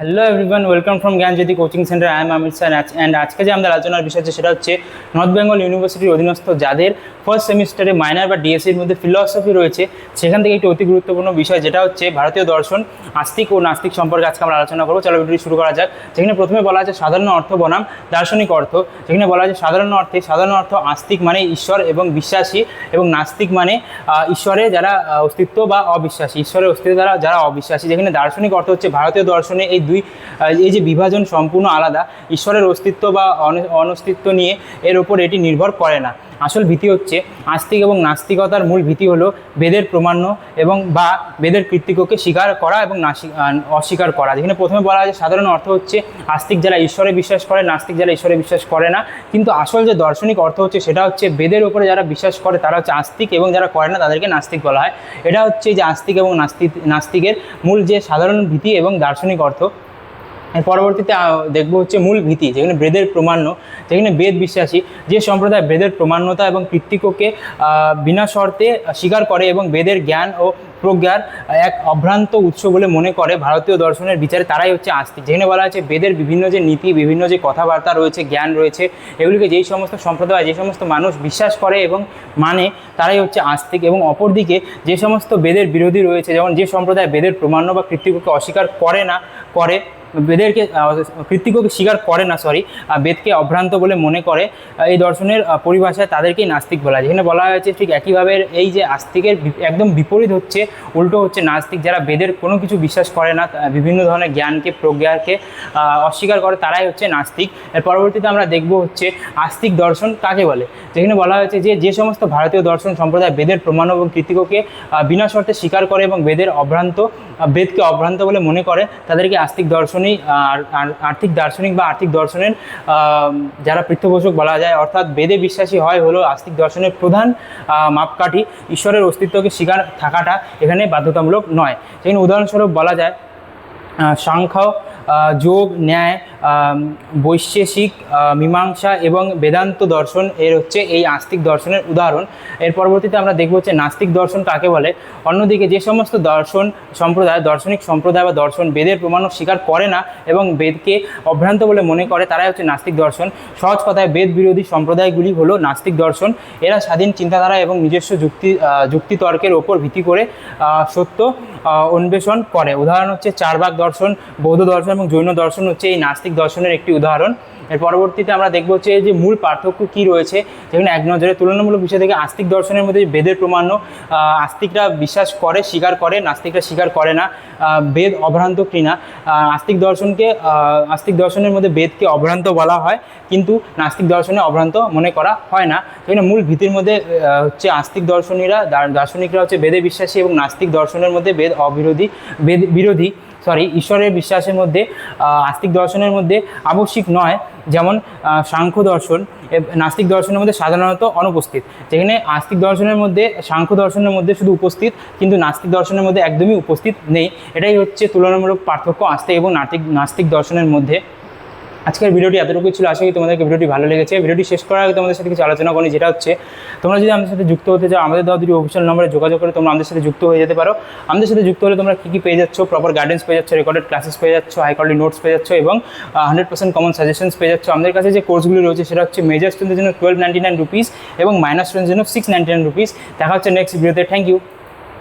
Hello everyone, welcome from Gyanjyoti coaching centre. I am Amit sir and আজকে যে আমরা আলোচনার বিষয় আছে সেটা হচ্ছে নর্থ বেঙ্গল ইউনিভার্সিটির অধীনস্থ যাদের ফার্স্ট সেমিস্টারে মাইনর বা ডিএসসির মধ্যে ফিলসফি রয়েছে সেখান থেকে একটি অতি গুরুত্বপূর্ণ বিষয় যেটা হচ্ছে ভারতীয় দর্শন, আস্তিক ও নাস্তিক সম্পর্কে আজকে আমরা আলোচনা করবো। চলো ভিডিওটি শুরু করা যাক। যেখানে প্রথমে বলা আছে সাধারণ অর্থ বনাম দার্শনিক অর্থ। যেখানে বলা আছে সাধারণ অর্থ আস্তিক মানে ঈশ্বর এবং বিশ্বাসী, এবং নাস্তিক মানে ঈশ্বরে যারা অস্তিত্ব বা অবিশ্বাসী, ঈশ্বরের অস্তিত্ব দ্বারা যারা অবিশ্বাসী। যেখানে দার্শনিক অর্থ হচ্ছে ভারতীয় দর্শনে এই যে বিভাজন সম্পূর্ণ আলাদা, ঈশ্বরের অস্তিত্ব বা অনস্তিত্ব নিয়ে এর ওপর এটি নির্ভর করে না। আসল ভিত্তি হচ্ছে আস্তিক এবং নাস্তিকতার মূল ভিত্তি হলো বেদের প্রমাণ্য এবং বা বেদের কৃতিত্বকে স্বীকার করা এবং অস্বীকার করা। যেখানে প্রথমে বলা হয় যে সাধারণ অর্থ হচ্ছে আস্তিক যারা ঈশ্বরে বিশ্বাস করে, নাস্তিক যারা ঈশ্বরে বিশ্বাস করে না। কিন্তু আসল যে দার্শনিক অর্থ হচ্ছে সেটা হচ্ছে বেদের উপরে যারা বিশ্বাস করে তারা হচ্ছে আস্তিক এবং যারা করে না তাদেরকে নাস্তিক বলা হয়। এটা হচ্ছে যে আস্তিক এবং নাস্তিকের মূল যে সাধারণ ভিত্তি এবং দার্শনিক অর্থ। এর পরবর্তীতে দেখবো হচ্ছে মূল ভীতি, যেখানে বেদের প্রমাণ্য। যেখানে বেদ বিশ্বাসী যে সম্প্রদায় বেদের প্রমাণ্যতা এবং কৃতিত্বকে বিনা শর্তে স্বীকার করে এবং বেদের জ্ঞান ও প্রজ্ঞার এক অভ্রান্ত উৎস বলে মনে করে ভারতীয় দর্শনের বিচারে, তারাই হচ্ছে আস্তিক। যেখানে বলা আছে বেদের বিভিন্ন যে নীতি, বিভিন্ন যে কথাবার্তা রয়েছে, জ্ঞান রয়েছে, এগুলিকে যেই সমস্ত সম্প্রদায়, যে সমস্ত মানুষ বিশ্বাস করে এবং মানে, তারাই হচ্ছে আস্তিক। এবং অপরদিকে যে সমস্ত বেদের বিরোধী রয়েছে, যেমন যে সম্প্রদায় বেদের প্রমাণ্য বা কৃতিত্বকে অস্বীকার করে বেদেরকে কৃতিত্বকে স্বীকার করে না, বেদকে অভ্রান্ত বলে মনে করে, এই দর্শনের পরিভাষায় তাদেরকেই নাস্তিক বলা হয়। যেখানে বলা হয়েছে ঠিক একইভাবে এই যে আস্তিকের একদম বিপরীত হচ্ছে, উল্টো হচ্ছে নাস্তিক, যারা বেদের কোনো কিছু বিশ্বাস করে না, বিভিন্ন ধরনের জ্ঞানকে, প্রজ্ঞাকে অস্বীকার করে, তারাই হচ্ছে নাস্তিক। এর পরবর্তীতে আমরা দেখব হচ্ছে আস্তিক দর্শন কাকে বলে। যেখানে বলা হয়েছে যে সমস্ত ভারতীয় দর্শন সম্প্রদায় বেদের প্রমাণ এবং কৃতিত্বকে বিনা শর্তে স্বীকার করে এবং বেদকে অভ্রান্ত বলে মনে করে, তাদেরকে আস্তিক দর্শনই আর্থিক দার্শনিক বা আর্থিক দর্শনের যারা পৃষ্ঠপোষক বলা যায়। অর্থাৎ বেদে বিশ্বাসী হলো আস্তিক দর্শনের প্রধান মাপকাঠি। ঈশ্বরের অস্তিত্বকে স্বীকার থাকাটা এখানে বাধ্যতামূলক নয়। যেখানে উদাহরণস্বরূপ বলা যায় সাংখ্য, যোগ, ন্যায়, বৈশেষিক, মীমাংসা এবং বেদান্ত দর্শন এর হচ্ছে এই আস্তিক দর্শনের উদাহরণ। এর পরবর্তীতে আমরা দেখব হচ্ছে নাস্তিক দর্শন কাকে বলে। অন্যদিকে যে সমস্ত দার্শনিক সম্প্রদায় বা দর্শন বেদের প্রমাণ স্বীকার করে না এবং বেদকে অভ্রান্ত বলে মনে করে, তারাই হচ্ছে নাস্তিক দর্শন। সহজ কথায় বেদ বিরোধী সম্প্রদায়গুলি হলো নাস্তিক দর্শন। এরা স্বাধীন চিন্তাধারা এবং নিজস্ব যুক্তিতর্কের ওপর ভিত্তি করে সত্য অন্বেষণ করে। উদাহরণ হচ্ছে চারবাক দর্শন, বৌদ্ধ দর্শন এবং জৈন দর্শন হচ্ছে এই নাস্তিক দর্শনের একটি উদাহরণ। এর পরবর্তীতে আমরা দেখব হচ্ছে যে মূল পার্থক্য কী রয়েছে। যেখানে এক নজরে তুলনামূলক বিষয় থেকে আস্তিক দর্শনের মধ্যে বেদের প্রমাণ্য আস্তিকরা বিশ্বাস করে, স্বীকার করে, নাস্তিকরা স্বীকার করে না। বেদ অভ্রান্ত কিনা, আস্তিক দর্শনের মধ্যে বেদকে অভ্রান্ত বলা হয়, কিন্তু নাস্তিক দর্শনে অভ্রান্ত মনে করা হয় না। সেখানে মূল ভীতির মধ্যে হচ্ছে আস্তিক দার্শনিকরা হচ্ছে বেদে বিশ্বাসী এবং নাস্তিক দর্শনের মধ্যে বেদ বিরোধী। ঈশ্বরের বিশ্বাসের মধ্যে আস্তিক দর্শনের মধ্যে আবশ্যিক নয়, যেমন সাংখ্য দর্শন নাস্তিক দর্শনের মধ্যে সাধারণত অনুপস্থিত। যেখানে আস্তিক দর্শনের মধ্যে, সাংখ্য দর্শনের মধ্যে শুধু উপস্থিত, কিন্তু নাস্তিক দর্শনের মধ্যে একদমই উপস্থিত নেই। এটাই হচ্ছে তুলনামূলক পার্থক্য আস্তিক এবং নাস্তিক দর্শনের মধ্যে। আজকের ভিডিওটি এতটুকুই ছিল। আশা করি তোমাদেরকে ভিডিওটি ভালো লেগেছে। ভিডিওটি শেষ করার আগে তোমাদের সাথে কিছু আলোচনা করি, যেটা হচ্ছে তোমরা যদি আমাদের সাথে যুক্ত হতে চাও, আমাদের দেওয়া দুটি অফিসিয়াল নম্বরে যোগাযোগ করে তোমরা আমাদের সাথে যুক্ত হয়ে যেতে পারো। আমাদের সাথে যুক্ত হলে তোমরা কী পেয়ে যাচ্ছ, প্রপার গাইডেন্স পেয়ে যাচ্ছ, রেকর্ডেড ক্লাসেস পেয়ে যাচ্ছ, হাই কোয়ালিটি নোটস পেয়ে যাচ্ছ এবং 100% কমন সাজেশনস পেয়ে যাচ্ছ। আমাদের কাছে যে কোর্সগুলি রয়েছে সেটা হচ্ছে মেজর স্টুডেন্টের জন্য 1299 রুপিস এবং মাইনর স্টুডেন্টের জন্য 699 রুপিস। দেখা হচ্ছে নেক্সট ভিডিওতে। Thank you.